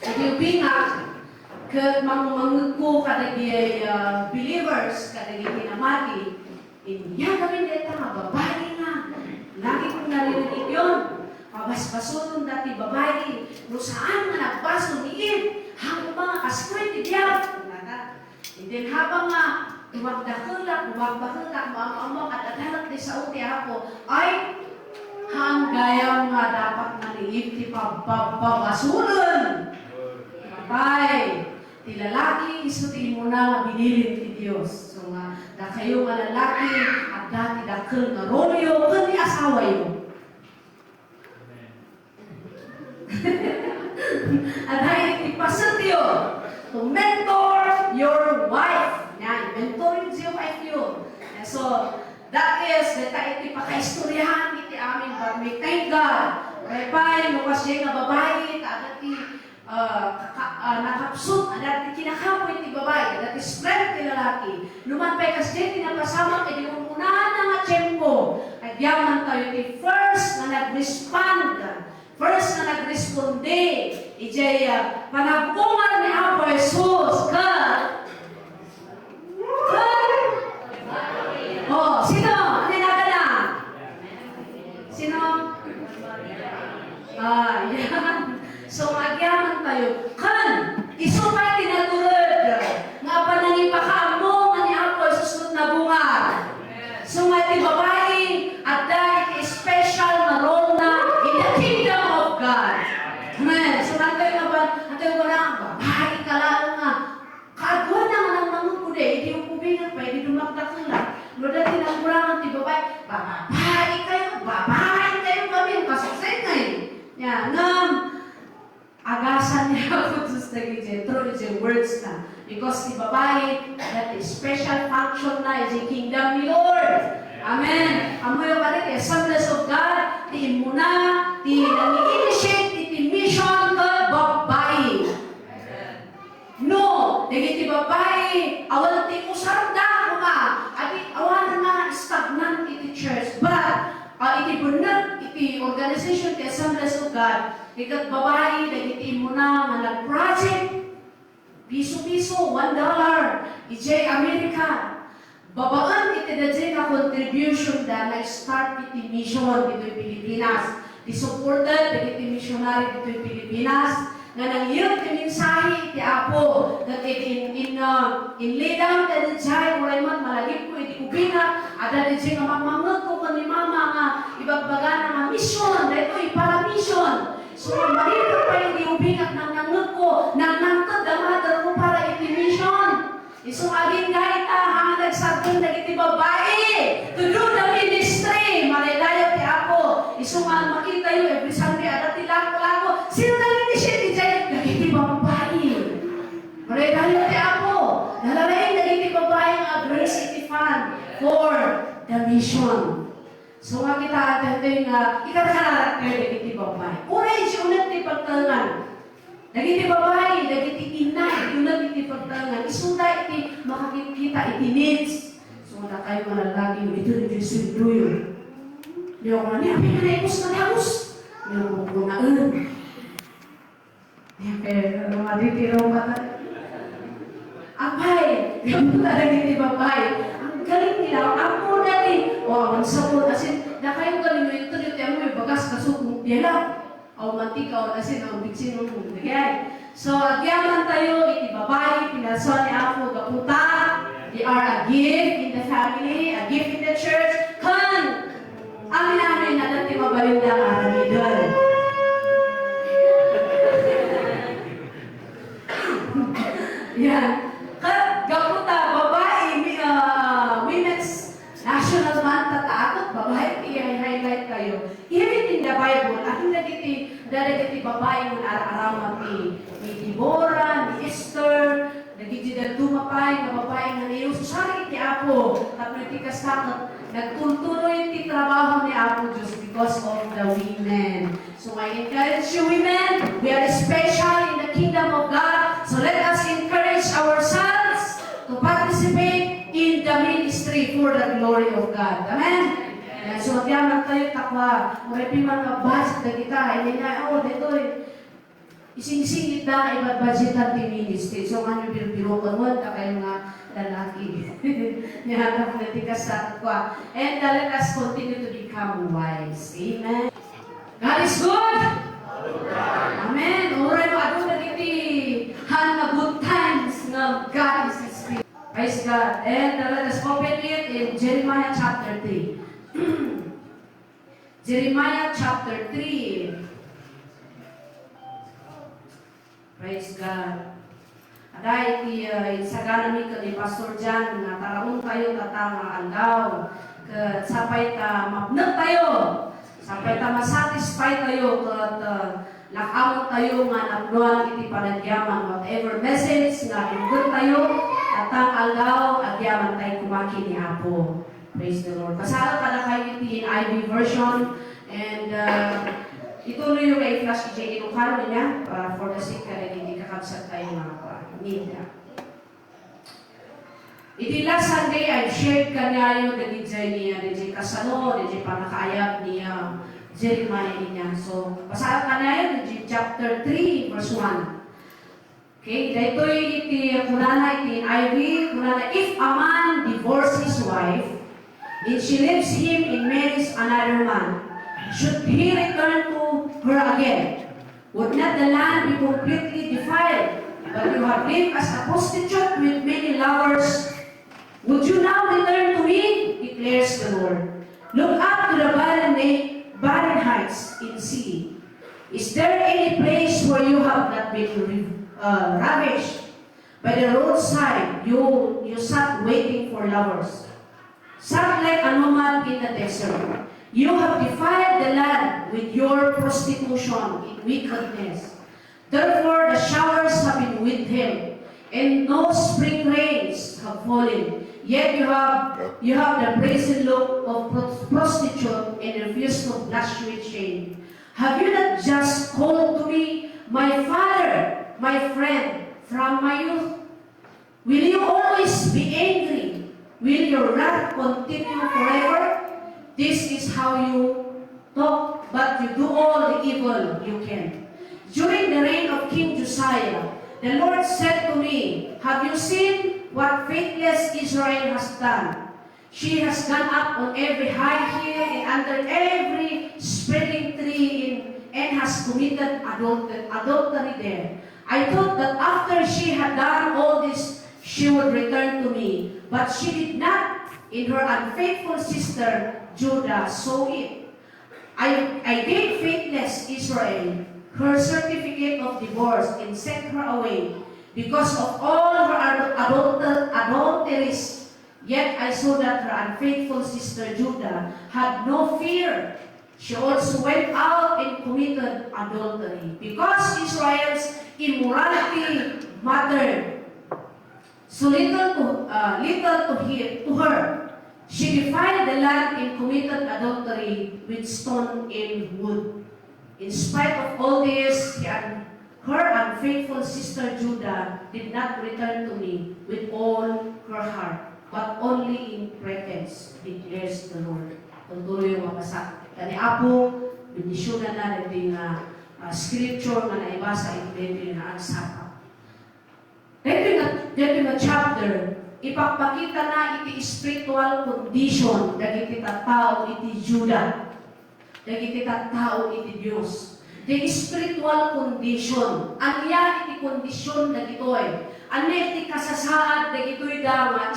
Iti nga, kat mangko kadagi believers, kadagi kinamati, inya kami dito nga, babae nga. Lagi kong narinig yun. Pabas-basunong dati babae, no saan nga nagbaso ni Eve, hanggang mga kaskwit, diyan. And then habang nga, umagdakulak, maamang at adalak di sa uti ako, ay hanggang nga dapat nga ni Eve, ti pabasunan. Patay. Ti lalaki, isuti mo na binilin ti Diyos. So nga, da kayo nga lalaki, at dati dakil nga rolyo, kundi asawa yun. At ay ipasatyo to mentor your wife. Yan, mentoring si wife yun. And so, that is, data iti pakaistoryahan iti amin, but we thank God. Kaya pa, yung kasi nga babae, kaagati, nakapsut, dati kinakapoy ti babae, dati strength ti lalaki. Lumanpay kasi tinapasama kay di umunahan na nga tiyempo. At yaman tayo ti first na nag-respond, first na nag-responde, ijay panagpungan ni Apo Jesus ka. Oh, sino? Ano nagana? Sino? Yan. So, agyaman tayo. Kan, isupay tinatulad. Nga pa nangipaka mo nga ni Apo Jesus na bunga. So, nga ti babae, at dahil special na role na in the kingdom of God. Amen. So, natin nga ba, natin ko lang, babae ka lang nga. Kaagwa na nga nang nangukude, hindi yung kubingan pa, hindi dumaktak lang. No, dati nang kurangan ti babae, babae kayo kami, yung kasuksay ngayon. Yan, agasan niya ako sa through the words na. Because the babae, that is special function na is the kingdom ni Lord. Amen. Amoy ka rin, Assemblies of God, ti muna, ti nami-initiate, ti mission ka babae. No, dahil ti babae, awan ti usarda ko ka, at awan na stagnant iti church. But, iti bunag, iti organization, ti Assemblies of God, ikat babae, dahil mo na nga nag-project, piso-piso, $1, ijay Amerika. Babaan iti na dyan na contribution da na-start iti mission dito yung Pilipinas. Di supported, iti missionary dito yung Pilipinas, nga nangyirap iti mensahe iti Apo, that in lay down da dyan, wala man malagip ko iti kubina, at da dyan nga mamangag ko ni mama nga, ibagbaga na nga mission, dito para mission. So, marito pa yung iubingat ng nangang ko, nang nangkadamadar ko para iti-mission. So, aging kahit hanggang nagsabing na iti babae, to do the ministry, marilayo ti ako. So, makita yung every Sunday, at tilako-lako, sino nag-initiate iti dyan? Nagiti babae. Marilayo ti ako. Nalalay, nagiti babae nga grace iti fund for the mission. So nga kita atin ikatakarat kayo nagiti babae. Uray siya unat ti pagtangan. Nagiti babae, nagiti ina, unat iti pagtangan. Isuda iti makakikita iti needs. So nga kayo malalagi mo ito nito suduyo. Di ako na niya, may naipos na niapos. Di ako punaan. Kaya mga ditirong kata. Apay, kamuta nagiti babae. Galing nila, ako dati, ang sabon, asin, na kayo galing mo ito, may bagas, kasukong piyala, o mantika, o asin, o bitsin mo mo, nagyay. So, agyaman tayo, iti babae, pinalson ni Apo, gaputa, they are a gift in the family, a gift in the church, kan, amin na dati mabalinda ang aramidon. Yan. Gaputa, babae, women's national month tataakot, babae, i-highlight kayo. Even in the Bible, aking nagiti babae mo araw-araw ni Deborah, ni Esther, nagiti na dumapay, na babae na niyo, susari iti Apo, at nagtikas takot, nagtultuloy iti trabaho ni Apo Diyos because of the women. So I encourage you women, we are special in the kingdom of God, so let us encourage our sons to participate in the ministry for the glory of God. Amen? So, magyaman tayo takwa. Maripi mga budget na kita. Hindi nga, dito Ising-singit na ibad-budgetan ti ministry. So, ano bilbirukan mo, ta kayo nga lalaki. Nihagap na ti kasat ko. And let us continue to become wise. Amen. God is good! Amen. Oray mo, ato na iti na good times na God is His Spirit. Praise God. And let us open it in Jeremiah chapter 3. Jeremiah chapter 3. Praise God. Ada iti isagana mi ni Pastor Jan na taraon tayo tatama aldaw. Sapay ta mapnag tayo. Sapay ta masatisfy tayo kat lakamot tayo nga nagnuan iti panagyaman. Whatever message nga ingon tayo, tatang aldaw agyaman tayo kumaki ni Apo. Praise the Lord. Pasala ka na kayo iti NIV version and ituloy yung kay Flash J. Ilocano niya for the sake na hindi kakabsat tayo mga nila. Iti last Sunday, I shared kanya yung DJ niya, DJ Kasano, DJ Panakaayag niya, Jeremiah niya. So, basahan ka na yun, DJ chapter 3, verse 1. Okay, dito iti kunana iti NIV, kunana, if a man divorce his wife, and she leaves him and marries another man, should he return to her again? Would not the land be completely defiled? But you have lived as a prostitute with many lovers. Would you now return to me? Declares the Lord. Look up to the barren heights in sea. Is there any place where you have not been ravished? By the roadside, you sat waiting for lovers. Sat like a nomad in the desert. You have defiled the land with your prostitution in wickedness. Therefore, the showers have been withheld, and no spring rains have fallen. Yet you have the brazen look of prostitute and refuse to blush with shame. Have you not just called to me, my father, my friend, from my youth? Will you always be angry? Will your wrath continue forever? This is how you talk, but you do all the evil you can. During the reign of King Josiah, the Lord said to me, have you seen what faithless Israel has done? She has gone up on every high hill and under every spreading tree and has committed adultery there. I thought that after she had done all this, she would return to me, but she did not. In her unfaithful sister, Judah saw it. I gave faithless Israel her certificate of divorce and sent her away because of all her adulteries. Yet I saw that her unfaithful sister Judah had no fear. She also went out and committed adultery because Israel's immorality mattered so little to her. She defiled the land and committed adultery with stone and wood. In spite of all this, her unfaithful sister Judah did not return to me with all her heart, but only in pretense, declares the Lord. Tuloy yung mabasa. Kani Apo, bendisyonan na natin na scripture na naibasa ito na ansapa. Dito na chapter, ipapakita na iti spiritual condition dagiti tattao iti Judah. Dagiti tattao iti Dios. The spiritual condition. Anya iti kondisyon dagitoy. Anya iti kasasaad dagitoy dama.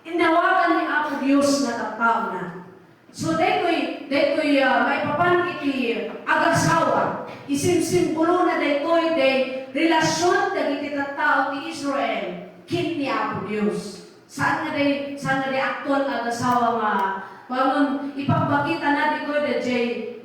Inawagan ni Apo Dios na tattao na. So daytoy may papan iti agasawa. Isimsimbolo na daytoy day relasyon dagiti tattao ti Israel kin ni Apo Dios. Saan nga day aktual agasawa nga Pagod, ipapakita na dito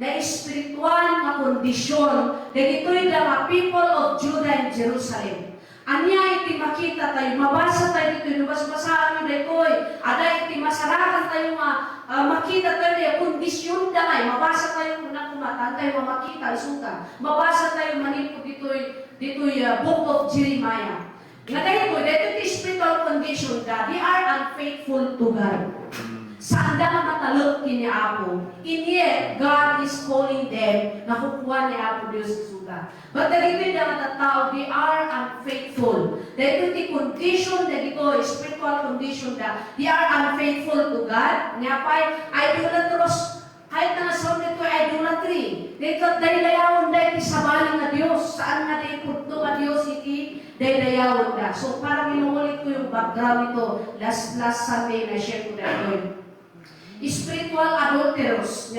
na espiritual na kondisyon na dito'y mga people of Judah and Jerusalem. Anya iti makita tayo, mabasa tayo dito, nabas-basaan nyo dito'y, ada iti masarakan tayo makita tayo na kondisyon da ngay, mabasa tayo na kumatan tayo makita, isuka. Mabasa tayo manipod dito'y book of Jeremiah. Nga tayo dito iti spiritual condition da, they are unfaithful to God. Saan da matalog kini Apo. And yet, God is calling them na kukuha ni Apo Diyos isuda. But dagiti da mga tao, they are unfaithful. Dahil iti condition, dagito spiritual condition da, they are unfaithful to God. Nga pa'y idolatrous. Kahit na nasaw nito ay idolatry. Dahil layawon dahil isabaling na Diyos. Saan nga dahil putno nga Diyos iti dahil layawon da. So parang inuulit ko yung background ito. Last Sunday na share ko na ito. Spiritual adulterous.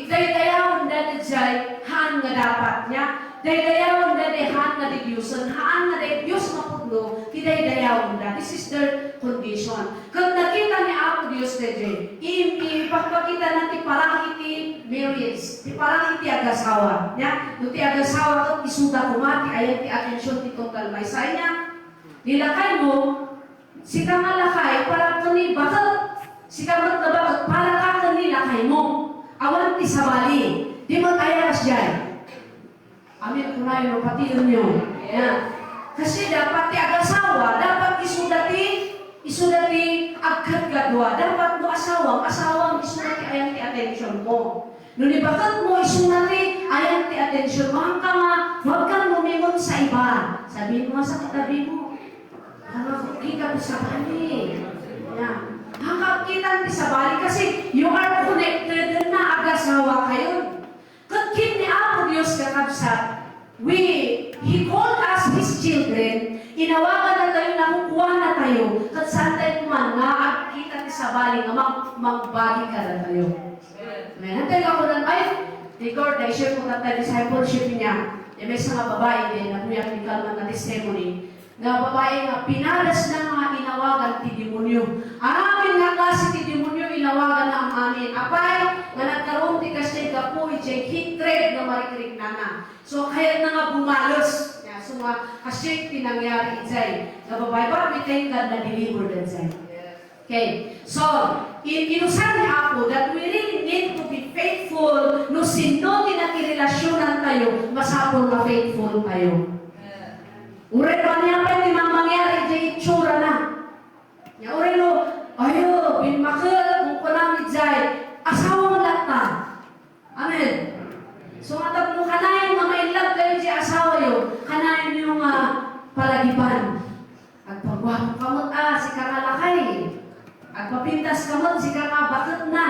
Daydayawan na diyay, haan nga dapat niya. Daydayawan na di haan nga di Diyosan, haan nga di Diyos mapudlo, ti daydayawan na. This is their condition. Kung nakita ni Apo Diyos na diyay, ipagpakita na ti parang iti marriage, ti parang iti agasawa. No ti agasawa, isuda kumati, ayan ti atensyon ti total may say niya. Nilakay mo, sika nga lakay, parang kani, bakit? Sika magtabakot, parang ka kani lakay mo. Awan ti sabali. Di mag-ayaras dyan. Amin ko na yun, patiyon nyo. Kasi dapat ti agasawa, dapat isudati agkadgadwa. Dapat mo asawang isudati ayan ti atensyon mo. Nung bakit mo isunati ayan ti atensyon mo, hanggang nga, huwag kang lumingon sa iba. Sabihin mo sa katabi mo, kita mo sa bali. Hanggang kita mo sa bali kasi you are connected na agasawa kayo. Kung ni Apo Diyos kakabsat, He called us His children, inawagan na tayo, nakukuha na tayo, kat saan tayo man nga, kita mo sa bali, nga magbagi ka na tayo. Amen. Hantay ako na, ay, record, na-share ko na tayo discipleship niya. May isang babae din, na kuya Kalman na testimony, nga babae nga pinalas ng mga inawagan ti demonyo. Amin nga klase ti demonyo inawagan ang amin. Apay, nga nagkaroon ti kasi kapoy, jay hatred nga marikrik na na. So, kaya na nga bumalos. So, nga kasi tinangyari ijay. Nga babae, para may thank God na deliver na ijay. Okay. So, inusan ni Apo that we really need to be faithful no sino tinakirelasyonan tayo, masapol na faithful tayo. Ure pa niya pa yung mangyari dyan itsura na. Ure no, ayo, binmakal, kung kunamit dyan, asawa mo lata. Amen. So matag mo kanayin nga may love kayo dyan asawa yun, kanayin yung palagiban. At pagwako kamot si kakalakay. At papintas kamot si kakabakit na.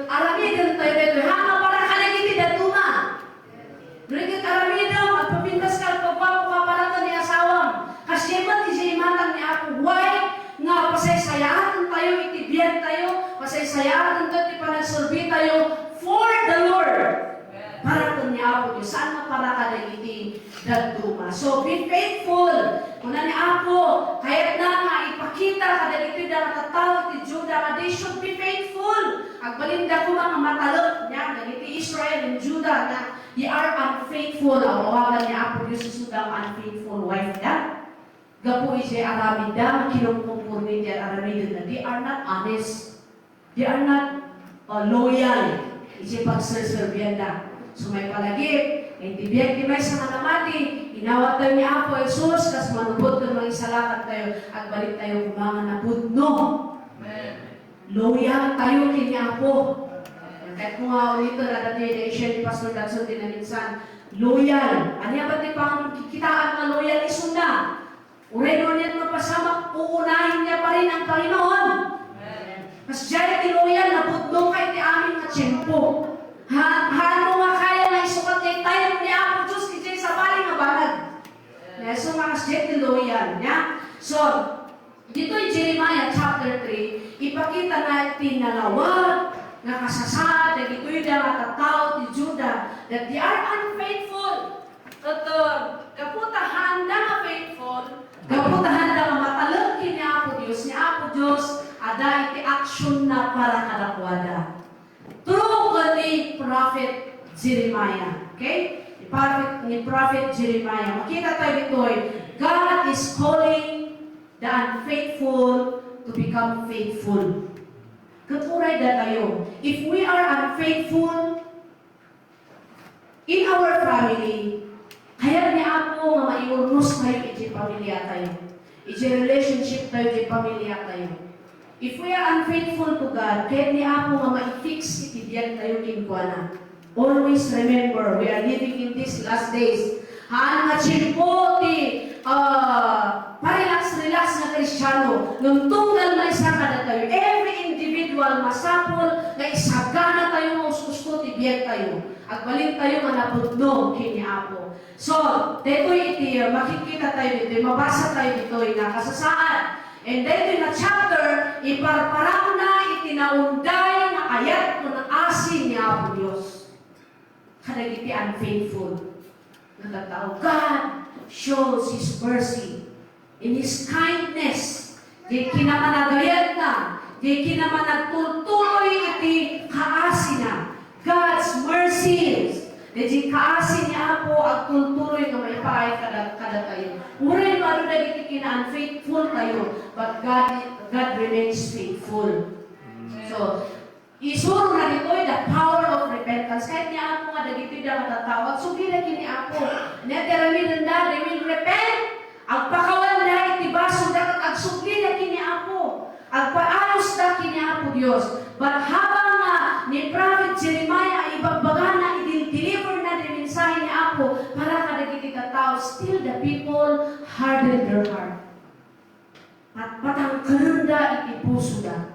Aramidin tayo dito, hanga para kalagiti dito na. Nurigit aramidin, at papintas ka, pagwako ka para ni asawang. Kasi man, isimatang ni Apo, why? Nga, pasaysayaan tayo, itibyan tayo, pasaysayaan tayo, ipanagsurbi tayo, for the Lord. Para ito ni Apo, saan na para ka na iti dagduma. So, be faithful. Kuna ni Apo, kahit na nga, ipakita ka na ito na natatawag ni Judah, nga they should be faithful. Agbalinda ko mga matalot niya, nagiti Israel and Judah, na they are unfaithful. Ang awagan ni Apo Diyos susudang unfaithful wife na. Gapo isya Aramida, kinumpumpur ni Aramida na they are not honest. They are not loyal. Isya pagserserbiyan na. So may palagip, intibiyag di may sa namati, inawat tayo ni Apo Jesus, kas manubot ng mga isalakat tayo, at balik tayo kumanga na pudno. Loyal tayo kini Apo. Kahit mo nga ulit na dati na-share ni Pastor Dadson din na minsan, loyal. Ano ba di pang kikitaan na loyal isunda? Ureno niya mapasamak, uunahin niya pa rin ang Panginoon. Mas dyan ti loyal na pudno kay ti amin na tiyempo. Hano nga kaya na isukat niya tayo ni Apo Diyos ki sa bali nga banag. So mga dyan ti loyal. So, dito yung Jeremiah chapter 3, ipakita natin na lawag, na kasasad, na ito'y nakatao ni Judah, that they are unfaithful. At kaputahan na nga faithful, kaputahan na nga matalog ni Apo Diyos, ada iti action na para kadakwada. True ni Prophet Jeremiah. Okay? Ni Prophet Jeremiah. Makita tayo dito'y, God is calling the unfaithful to become faithful. Katuray na tayo. If we are unfaithful in our family, kaya niya ako nga maiurnos tayo iti pamilya tayo. Iti relationship tayo iti pamilya tayo. If we are unfaithful to God, kaya ni Apo nga ma-fix itibiyag tayo kinkwana. Always remember, we are living in these last days. Haan nga chimpo ti relax na Kristiyano. Nung tunggal na isa kada tayo. Every individual masapol na isagana tayo nga uskusko tibiyag tayo. Agbalin tayo nga napudno kini Apo. So, dito iti, makikita tayo dito, mabasa tayo dito, nakasasaan. And then in a chapter, iparparang na itinaunday na ayat ko ng asin niya Apo Diyos. Kadagiti unfaithful. Natatao, God shows His mercy in His kindness. Di kinamanagayat na, di kinamanagtutuloy iti kaasin na. God's mercies. Di kaasin niya Apo ang tutuloy na may paay kada tayo. Uray mo na dito kina-unfaithful tayo, but God remains faithful. So, isuro na dito the power of repentance. Kahit niya Apo nga dagito na matatawag, sugila kini Apo. Neteraminan na, they will repent. Ang pakawan na itibaso dapat ang sugila kini Apo. Ang paayos na kini Apo Diyos. But habang ni Prophet Jeremiah ibagbaga na i-deliver na din mensahe ni Apo para kadagiti katao, still the people hardened their heart. At patangkalanda iti puso da.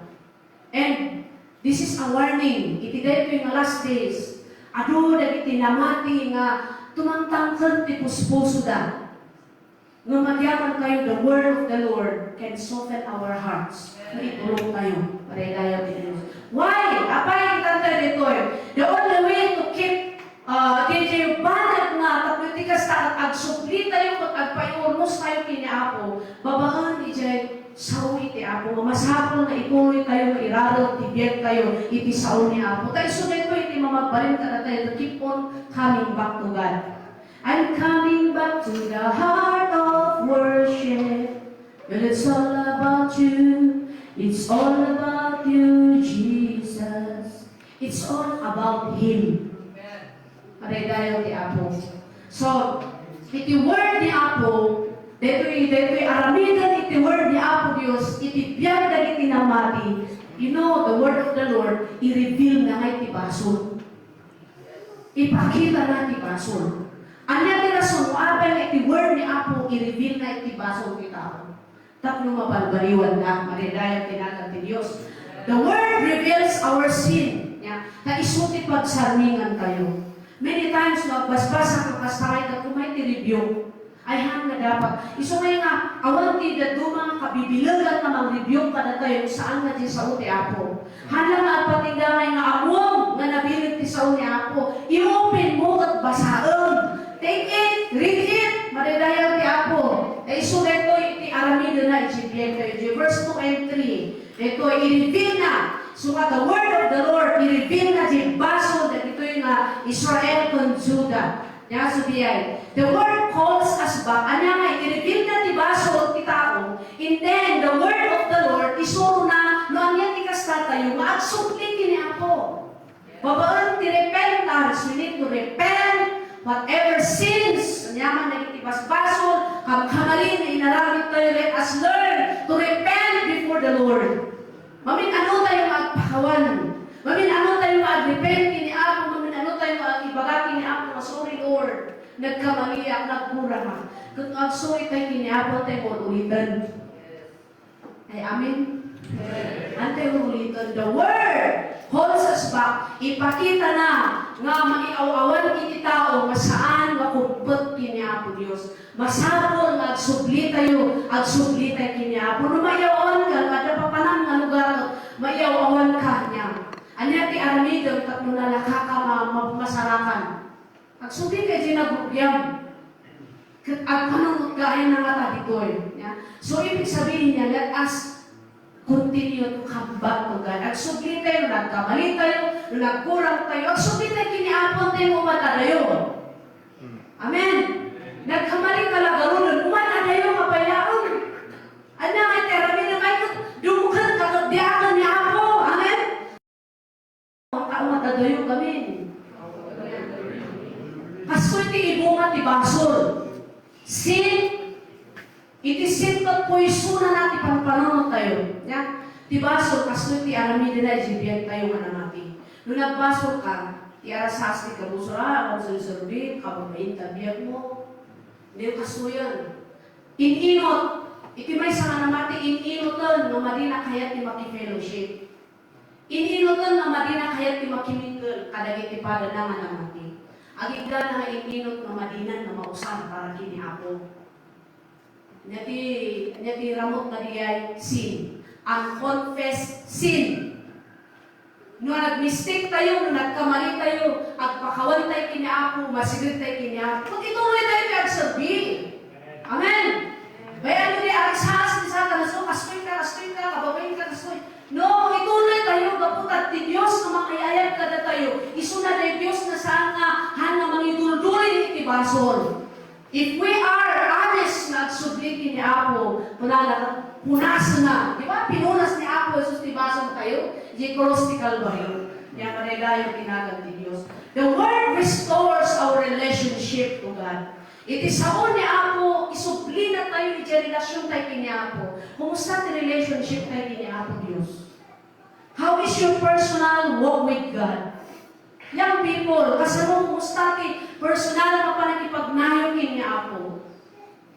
And this is a warning. Iti dito yung last days. Ado dagiti namati nga tumangtangkal ti puso da. Nga magyaman kayo, the word of the Lord can soften our hearts. Itulong tayo. Paredayaw din. Why? Apay kitanta dito the only way to keep DJ banat nga kapitikas ta at agsupli tayo at agpayurmos tayo kini Apo. Babaan DJ sawi ti Apo. Masapol na ituloy tayo, irarot, tibiyag tayo, iti saon ni Apo. Tayo so dito iti mamagbalin ka na tayo to keep on coming back to God. I'm coming back to the heart of worship. Well, it's all about you. It's all about you, Jesus. It's all about Him. Paredayo ti Apo. So, iti word ni Apo, deto'y aramidan iti word ni Apo Diyos, iti biyag na iti namati. You know, the word of the Lord, i-reveal na nga iti basol. Ipakita na iti basol. Anya ti rason, abay iti word ni Apo, i-reveal na iti basol kita. Tapno mabalbaliwan na, maridayan tinatag ti Diyos. The Word reveals our sin. Na isuti pagsarmingan kayo. Many times, magbasbasa ka kasakay ka kumay ti-review. Ay hang na dapat. Iso ngayon nga, awan ti daduma kabibilagan na mag-review ka na tayo saan nga di sa uti Apo. Hanlang nga patingdangay nga among nga nabilit ti sa uti Apo. I-open mo at basaon. Take it, read it, maridayan ti Apo. Iso ito iti aramido na itibiyag kayo. Verse 2 and 3. Ito, i-reveal na. So nga, the word of the Lord, i-reveal na di baso na ito yung Israel con Judah. Nga subiyay. The word calls us back. Anya nga, i-reveal na di baso ti tao. And then, the word of the Lord, isuro na, no ang yan ikasta tayo, maagsukli kini Apo. Babaan ti repentance. We need to repent. Whatever sins, kanyaman na itibas-basol, kamali na inaramit tayo, let us learn to repent before the Lord. Mamin ano tayo magpakawan. Mamin ano tayo mag-repent kini Apo. Mamin ano tayo mag-ibagati ni Apo. Sorry Lord, nagkamali ako, nagmura ka. Kung sorry tayo kini Apo, tayo ulitan. Ay, amin? Antay ulitan. The Word holds us back. Ipakita na nga maiaw-awan kini tao masaan makumpot kini Apo Dios. Masapol nga agsubli tayo, agsubli tayo kini Apo. No mayawan ka, kada papanang nga lugar, mayawan ka niya. Anya ti aramido tapno na nakakamasarakan. Agsubli tayo dinagubyam. At panunod kain na nga ditoy. So ibig sabihin niya, let us continue to come back to God. At subli tayo, nagkamali tayo, nagkurang tayo, at subli tayo kiniapon tayo, umatadayo. Amen. Nagkamali talaga ron, umatadayo, kapayaon. Ano nga, terami na kayo, dumukan ka, diakan ni Apo. Amen. Umatadayo kami. Kaso iti ibunga ti basol. Sin, iti sin kat poiso na natin pangpanunod tayo. Ti Ti basol kastoy ti arami dina jibiyan tayo nga namati. Nung nagbasol ka, ti arasas ti kabusol, kung sulisorbit, kababayin tabiyag mo. Hindi kastoy yan. Ininot, iti may sa nga namati, ininoton, no madina kayat ti maki-fellowship. Ininoton, no madina kayat ti maki-mingle, kadagit ti pada na nga namati. Agigda na ininot no madinan na mausan para kini Apo. Nyati ramot na diyay sin. Unconfessed sin. Nung nag-mistake tayo, nung nagkamali tayo, agpakawan tayo kini Apo, masigit tayo kini Apo. Mag-ituloy tayo pag-serbi. Amen. Bayan mo di arisahas ni Satan, so kastoy ka, kababayin ka, kastoy. No, ituloy tayo, kaputat ti Diyos na makayayag kada tayo. Isuna tayo Diyos na saan nga, hanga mangiduldurin iti basol. If we are honest na agsublitin ni Apo, punas na, di ba? Pinunas ni Apo, Jesus ti basol tayo, di cross ti Calvario. Yan kanila yung tinagad ni Diyos. The Word restores our relationship to God. Iti saon ni Apo, isubli na tayo, iti relasyon tayo kini Apo. Kumusta ti relationship tayo kini Apo Diyos? How is your personal walk with God? Young people, kasano kumusta ti personal na panagipagnayo kini Apo?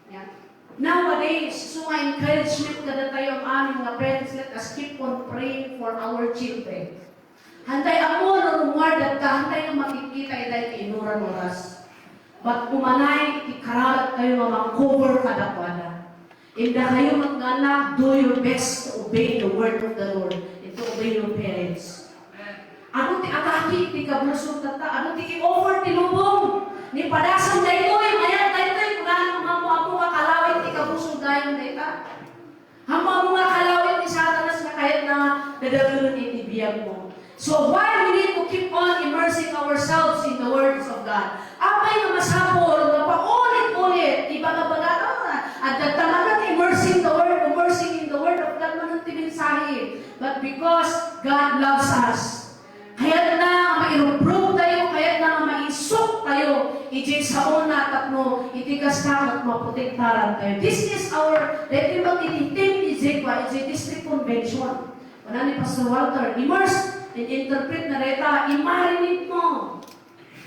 Yeah. Nowadays, so encouragement kada tayo ang aming mga parents, let us keep on praying for our children. Hantay ako no rumuard at hantay yung makikita itay inuran oras. But umanay, ikaralat kayo mga cover kadakwada. Inda kayo mag-anak, do your best to obey the word of the Lord and to obey your parents. Ano ti ataki, ti kabusog tata, ano ti i-offer ti lubong, ni padasang da ito, mayat da ito, kung ano mo nga kalawin, ti kabusog da yung da ita. Hamo nga kalawin ti Satanas na kahit na nadagulun itibiyag mo. So why we need to keep on immersing ourselves in the words of God? Apay nga masapol, nga paulit-ulit, ibaga-baga at tatamagan immersing in the word of God, manang timinsahi. But because God loves us, kaya na ma-improve tayo, kaya na ma-isok tayo, iti sa una tapno, itikas ka at maprotektaran tayo. This is our, let me mag-ititim ni Zegwa, it's a district convention. Wala ni Pastor Walter, immerse, interpret na reta, imarinate mo.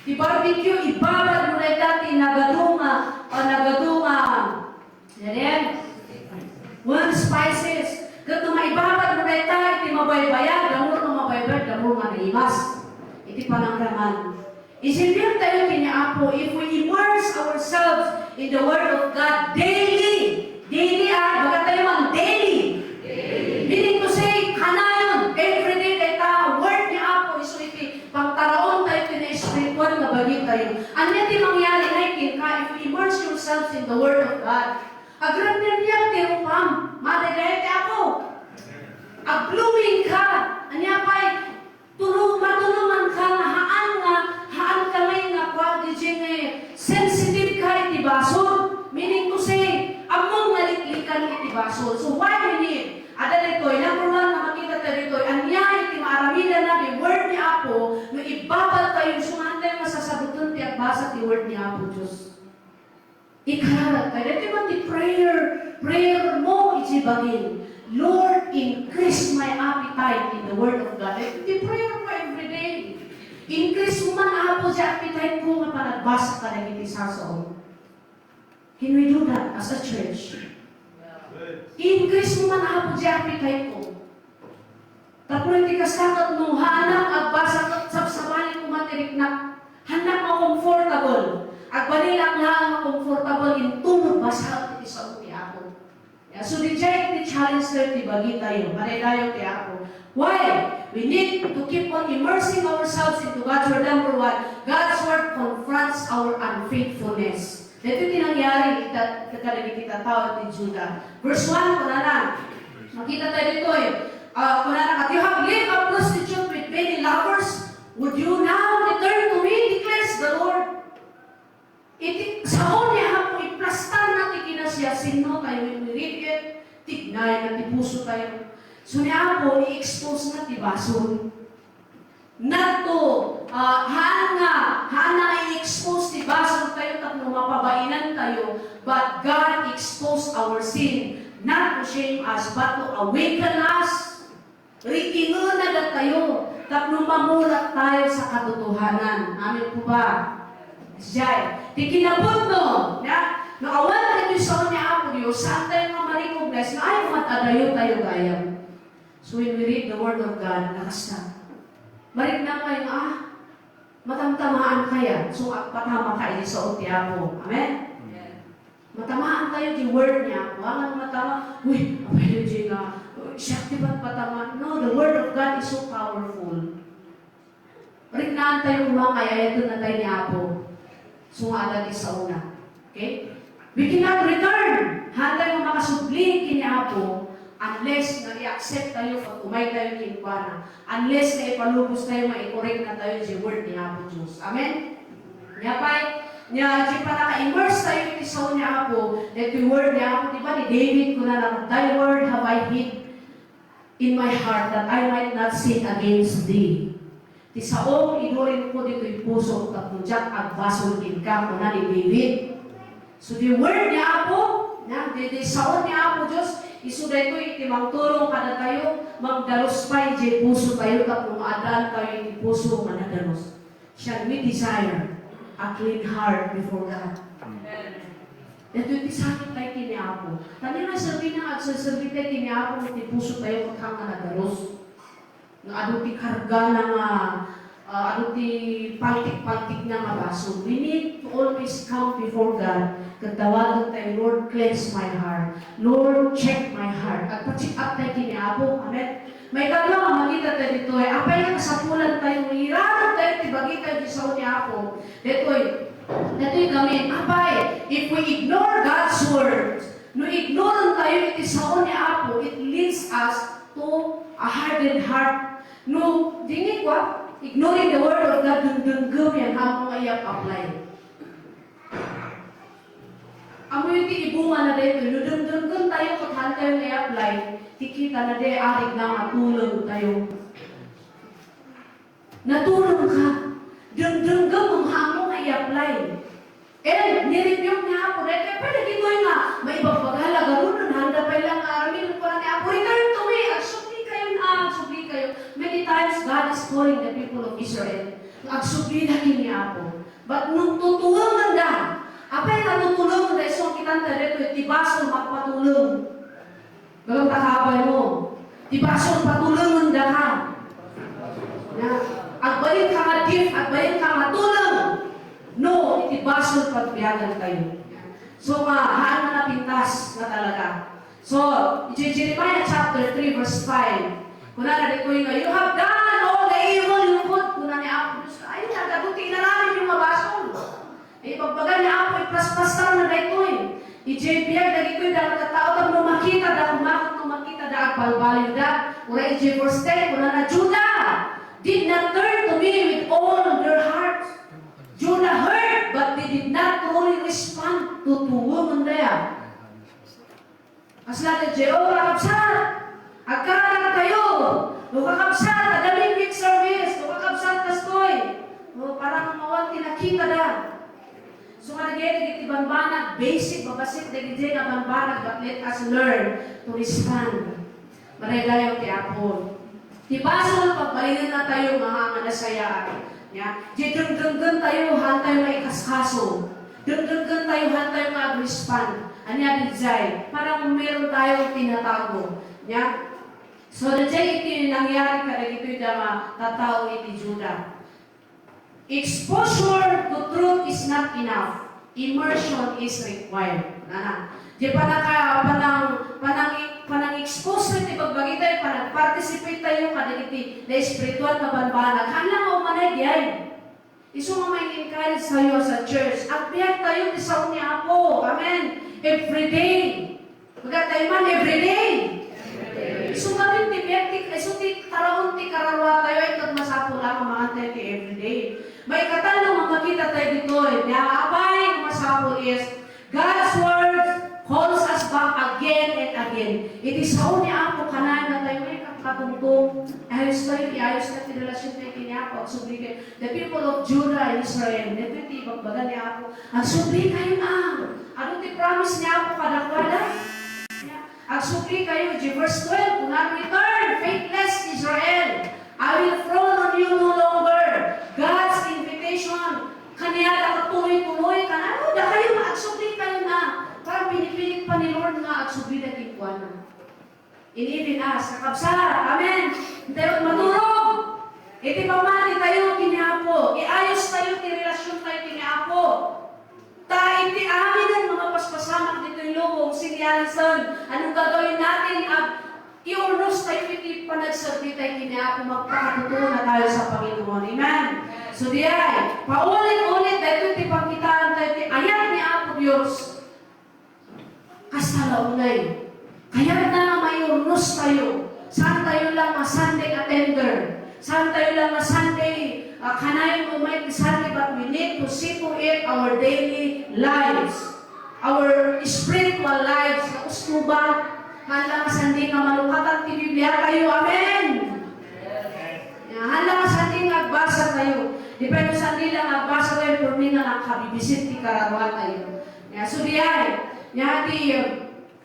I-barbecue, ibabad mo reta, nagadunga, yan, one spices. Kato maibabad mo reta, iti mabaybayad, damur na mabaybayad, damur na naimas. Iti panangrangan. Isipin tayo kini Apo, if we immerse ourselves in the Word of God daily, baga tayo mang daily. Meaning to say, kanayon, everyday data, word ni Apo, iso iti, pagtaraon tayo tina-spiritual na bagay tayo. Ano iti mangyari na ikin ka, if you immerse yourselves in the Word of God, agrad niya tirupam, madagay ti Apo. Ag-blooming ka, anya pa'y, matulungan ka na haan ka ngayon nga kwa, sensitive ka iti basol. Meaning to say, among naliklikan iti basol. So why we need? Ada dito'y, number one na makita tayo dito'y, anya iti maaramida na di word ni Apo, no ibabad tayo, sumahan tayo masasabutan ti at basa ti word ni Apo Diyos. Ikarat tayo. Dito man di prayer mo itsibagin. Lord, increase my appetite in the word of God. Di prayer mo every day. Increase mo man Apo sa appetite ko nga panagbasa ka na iti sasaon. Can we do that as a church? Increase mo man Apo sa appetite ko. Tapos hindi ka sakat mo, hanap agbasa sa sabali ko matirik na hanap mo comfortable. Agbalilak lang comfortable in tunod basa iti sa uti Apo. Yeah, so the challenge there ti bagi tayo, manay ti Apo. Why? We need to keep on immersing ourselves into God's Word. Number one, God's Word confronts our unfaithfulness. Dito tinangyari kadagiti kita tawad ni Judah. Verse 1, kunana, makita tayo dito kunana, you have lived a prostitute with many lovers, would you now return to me, declares the Lord. Saon niya Apo, iplastan natin kinasya, sino tayo inirigit, tignay na tipuso tayo. So ni Apo, i-expose na tibasol. Nato, hana i-expose tibasol tayo, tapno mapabainan tayo, but God exposed our sin, not to shame us, but to awaken us. Rikingon na lang tayo. Tapno mamulat tayo sa katotohanan. Amin po ba? Jai. Di kinabot no. Na, awan na ito sa niya ako Diyos. Saan tayo nga ma-recognize na ay matadayo tayo gayam. So when we read the Word of God, nakasta. Marig na kayo matamtamaan kaya. So patama kayo sa uti ako. Amen? Matamaan tayo di word niya. Wangan matama. Uy, apay yun nga. Siya diba't patama. No, the Word of God is so powerful. Rinaan tayo mga kaya ito na tayo ni Apo. Sungalan sa una. Okay? We cannot return. Hantay mo makasubling kini Apo unless na i-accept tayo pag umay tayo ni Iwana. Unless na ipalubos tayo, ma-correct na tayo sa word ni Apo Diyos. Amen? Yapay, di pa naka-immerse tayo iti sa niya Apo, that the word ni Apo, di ba ni David ko na lang, thy word have I hid in my heart that I might not sin against thee. Ti saong inurin ko dito yung puso tapujak at basulin ka ko na ni David. So the word ni Apo, di saon ni Apo Diyos, isuday ko iti mangturong kada tayo, magdalos pa iti puso tayo tapong maadaan tayo iti puso manadalos. Siya we desire a clean heart before God. Ito iti sakit tayo kini Apo. Tani na sabi na at sasabi tayo kini Apo, iti puso tayo magkang manadalos. Nga ano ti karga na nga, ano ti paltik-paltik na nga baso. We need to always come before God. Katawagan tayo, Lord, cleanse my heart. Lord, check my heart. At pa-check up tayo kini Apo. Amen? May kagwa nga makita tayo dito eh. Apay nga kasapulan tayo, hirarap tayo, tibagi tayo sa ni Apo. Dito'y kami, apay, if we ignore God's word, no ignore tayo iti sao ni Apo, it leads us to a hardened heart. No, dingin ko, ignoring the word of God, dun yan, hamong ayap apply. Amo yung tiibungan na dito, dun tayo, kuthan tayo i-apply, tikita na de, arig na matulog tayo. Natulog ka. Dun mong hamong i-apply. Nireview niya ako, kaya pwede dito nga, may ibang paghalaga, nun, handa pa ilang aramin, ko lang ako, return to me, agsubli kayo. Many times, God is calling the people of Israel, agsubli na niya ako. But nung tutulungan na, apay natutulungan na isang kitang dito, tibasol magpatulong. Galang takabay mo. Tibasol patulungan na ka. Agbalin ka nga gift, agbalin ka nga tulong. No, itibasol pagbiyagan tayo. So, haan na napintas na talaga. So, Jeremiah chapter 3 verse 5. Kuna na dito yung, you have done all the evil you put. Kuna ni Apo, ayun na, gabuti na namin yung mabasol. Pagbaga ni Apo, ipras-prastar na dito eh. I-JPR, dagito yung dapat katao, tang makita, dapat makita, dapat balbaliw da. Ura i-verse 10, kuna na Judah did not turn to me with all their hearts. Judah heard, but they did not truly respond to woman there. As natin, Jehovah, kapsat, agkarang tayo, kakapsat, adaming big service, kakapsat, kastoy. Parang mawag tinakita da. So nga nagiging banbanag, basic, babasit, nagiging na banbanag, but let us learn to respond. Maregay ang tiapon. Tibasol, pagbalinin na tayo mga manasayaan. Di dun tayo, hantay may kaskaso. Dun tayo, hantay mag-respond. Anya didzay, parang meron tayong tinatago. So, didzay ito yung nangyari ka na ito yung tatao iti Judah. Exposure to truth is not enough. Immersion is required. Di pa panang expose ito, pagbagi tayo, panang participate tayo, kadagiti, na spiritual na banbanag. Hanlang o manay diyan. Iso nga may encourage tayo sa church. At biyag tayo ni sa ni Apo. Amen. Every day. Bagat tayo man, every day. Iso nga rin, iso ti karaon ti kararwa tayo, ay kagmasapo lang ang mga tayo ti every day. May katanong makita tayo dito, abay, masapo is, God's word calls us back again and again. It is how ni Apo kanan na tayo ay katungtong. Ayos tayo, iayos na tirelasyon tayo kini Apo. Agsubli kayo. The people of Judah and Israel, neto iti ibagbaga ni Apo. Agsubli kayo na. Ano ti promise ni Apo kadakada? Agsugli kayo, verse 12, kung not return, faithless Israel, I will frown on you no longer. God's invitation, kaniya katuloy-tuloy ka na, ano, da kayo, agsugli kayo na. Parang pinipilit pa ni Lord nga agsugli na kikuanan. Inibin us, kakabsat, amen. Tayo maturog. Iti pamati tayo kiniapo. Iayos tayo, relasyon tayo kiniapo. Ta iti amin ang mga paspasamak dito yung lubong, sinyalisan. Anong gagawin natin? Iurnos tayo iti panagsagdi tayo kiniapo. Magpakatutuo na tayo sa Panginoon. Amen. So diay, paulit-ulit tayo iti pagkitaan tayo iti ayat ni Apo Diyos. Kasalaunay. Kaya na may urnos tayo. Saan tayo lang Sunday attender? Saan tayo lang Sunday kanayin mo may Sunday, but we need to see to it our daily lives. Our spiritual lives. Gusto ba? Handa ka Sunday nga malukatan ti Biblia kayo. Amen! Handa ka Sunday nga agbasa tayo. Di pa yung Sunday lang agbasa tayo, pero may nga nakabibisit ti kararuan tayo. So diyan,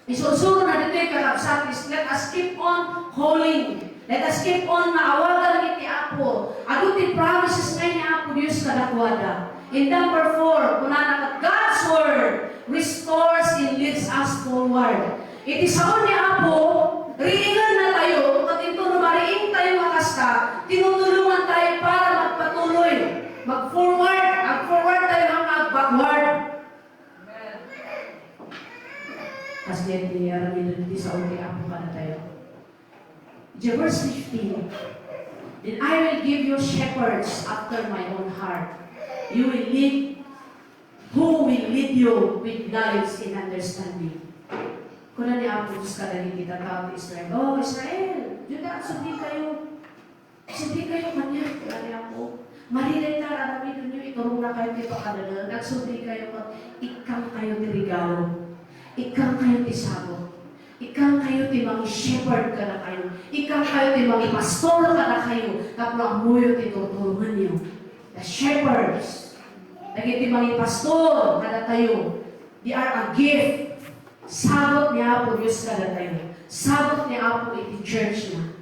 isusuro na dito yung kakabsat is let us keep on calling. Let us keep on maawagan iti Apo. Aduti promises na ni Apo Diyos kadakwada. In number 4, kunana God's Word restores and leads us forward. Iti saon ni Apo, riingan na tayo, at ito numariing tayo makasta, tinutulungan tayo para magpatuloy. Mag-forward tayo hanggang backward. Kasi hindi aramin sa uli Apo ka na tayo. Verse 15, then I will give you shepherds after my own heart. You will lead, who will lead you with knowledge and understanding. Kuna ni Apo Diyos ka na kita tao Israel. Oh, Israel! Juda, sundi kayo. Sundi kayo kanya. Kuna ni Apo. Marilay na aramin ninyo, iturong na kayo kay Pakadala. Nagsundi kayo ko, ikang kayo ni regalo. Ikang kayo ti sabot. Ikang kayo ti mga shepherd ka na kayo. Ikang kayo ti mga pastor ka na kayo. Tapos ang muyo ti tutulungan niyo. The shepherds. Naging ti mga pastor ka na tayo. They are a gift. Sabot ni Apo Diyos ka na tayo. Sabot ni Apo iti church na.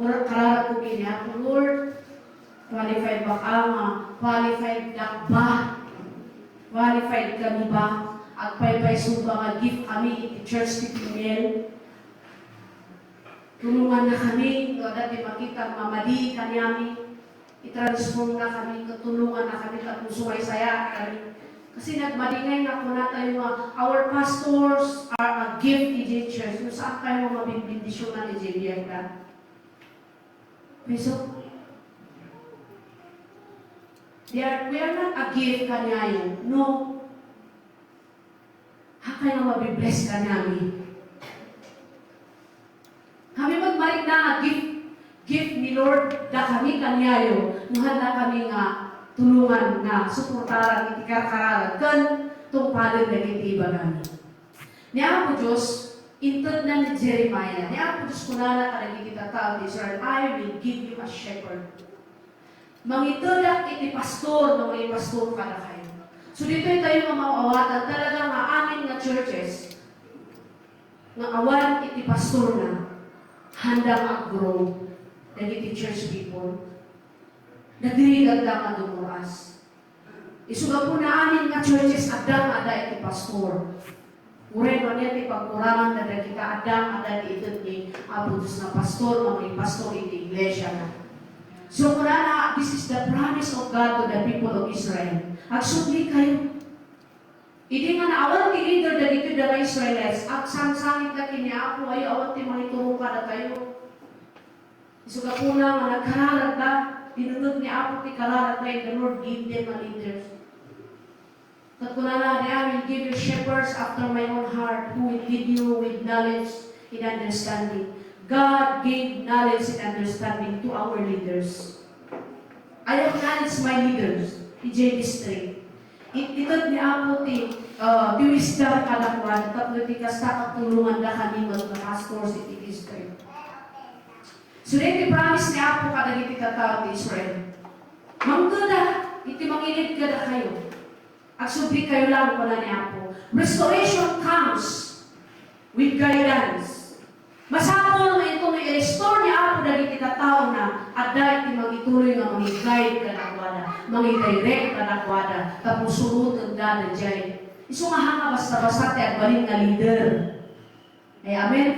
Murang karara ko kini Apo Lord. Qualified ba ka nga? Qualified na ba? Qualified kami ba? Agpay-pay sumba nga gift kami iti church ni Piniel. Tulungan na kami, dati makita mamadi kanyami. I-transform na kami, tutulungan na kami, at sumaysaya kami. Kasi nagmadingay na po na tayo nga, our pastors are a gift in church. Kung saan kayo mabibindisyonan ni JBM ka? So, we are not a gift kanyayo. No. Hakay na mabibless ka namin. Kami magmarik na gift ni Lord na kami kanyayo. Nuhan na kami nga tulungan na suportaran iti karkararan kan tungpalan na itiba namin. Ni Apo Diyos, intod na ni Jeremiah, ni Apo Diyos kunala ka na kita tao ni Israel, I will give you a shepherd. Mangitulak iti pastor na may pastor ka na kayo. So dito tayo nga mauawatan, talagang amin nga churches, nga awan iti pastor na, handang mag-grow, na iti church people, nagdirigat lang nga dumuras. Isuga po na amin nga churches, adang ada iti pastor. Uray mo niya iti pagkurangan na kita, adang ada iti ni Apo Diyos na pastor, mga pastor iti iglesia na. So, kurana, this is the promise of God to the people of Israel. Agsubli kayo. Hindi nga naawan ti leader na dito na Israelites. At sang-sangit na kiniapo ay awan ti mga ituro ka na tayo. Isuga po na nga nagkararat na. Dinunod ni Apo ti kararat na the Lord give them a leaders. At kunana, I will give you shepherds after my own heart who will lead you with knowledge and understanding. God gave knowledge and understanding to our leaders. I acknowledge my leaders, PJ District. Itod ni Apo ti wisdom kadakuan, tapos ti kasta katulungan na kami mga pastors iti district. So then, promise ni Apo kada iti katao ti Israel. Manggoda, iti mangilid kada kayo. Agsubli kayo lang pala ni Apo. Restoration comes with guidance. Masapol nga ito na i-restore niya ako dahil itatao na at dahil magituloy nga mag-guide ka na kwada, mag-direct ka na kwada, tapos surutan ka na dyan. Iso nga hanga basta-basta at balin nga leader. Ay, amen?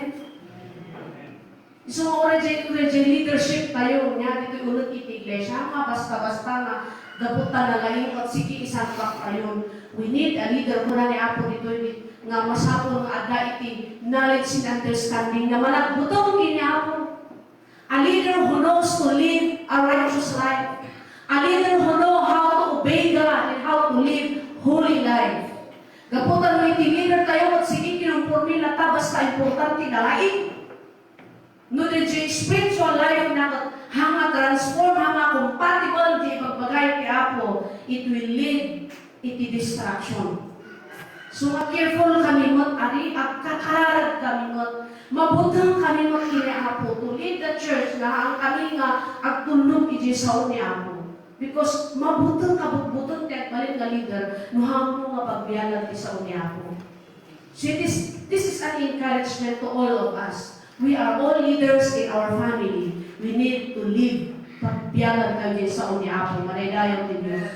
Iso nga origin leadership tayo niya, dito ulit iti-iglesia, hanga basta-basta nga daputan na laing at sige isang kak tayo. We need a leader muna ni Apo dito nga masapol nga adda iti knowledge and understanding na malagbutong kini Apo. A leader who knows to live a righteous life. A leader who know how to obey God and how to live holy life. Gaputan mo iti leader tayo at sige kinumpurmi na tabas ka importante na laing. No, the spiritual life na hanga transform, hanga compatible di pagbagay kay Apo, it will lead iti distraction. So, careful kami mo, ari, at kakarag kami mo, mabutang kami mo kini Apo, to lead the church na ang kami nga agtulog iti sao ni Apo. Because mabutang kabutbutang kaya balik nga leader, nuhang mo nga pagbiyalag ti sao ni Apo. So, this is an encouragement to all of us. We are all leaders in our family. We need to live pagbiyagan kayo sa ni Apo, manaydayaw din Diyos.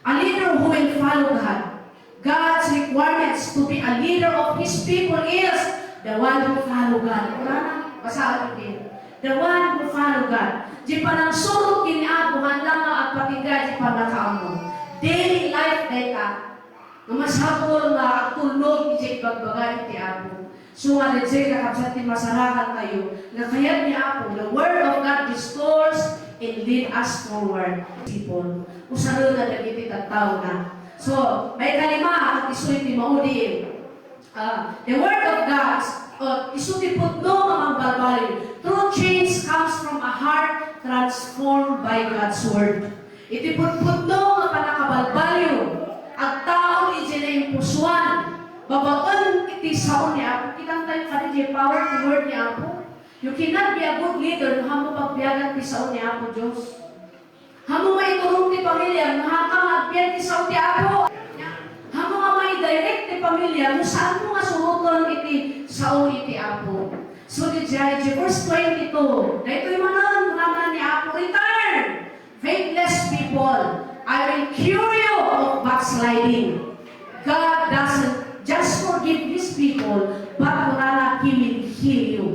A leader who will follow God. God's requirements to be a leader of His people is the one who follow God. Kurana, basaan din. The one who follow God. Di pa nang surot kini Apo, handang at patigay di pa nakaamo. Daily life data. Masapol nga tulog iti pagbagay ti Apo. So, nga rin kakabsat ti masarakan kayo, na kaya ni Apo, the Word of God restores and lead us forward, people. Usaro na nagiti tao na. So, may kalima, at isuy ti maudi. The Word of God, isuti putno ang balbali. True change comes from a heart transformed by God's Word. Iti putno ang panakabalbalyo, at tao iti na impusuan, babaon iti sao ni Apo. Kitang tayo kanina power the word ni Apo. You cannot be a good leader no hamo pagbiyagan ti sao ni Apo Diyos. Hamo maiturong ti pamilya no hamo agbiyan ti sao ti Apo. Hamo nga mai-direct ti pamilya no saan mo nga suruton iti sao iti Apo. So di verse 22. Dahito yung manan naman ni Apo, return, faithless people. I will cure you of backsliding. God doesn't just forgive His people, but kurana He will heal you.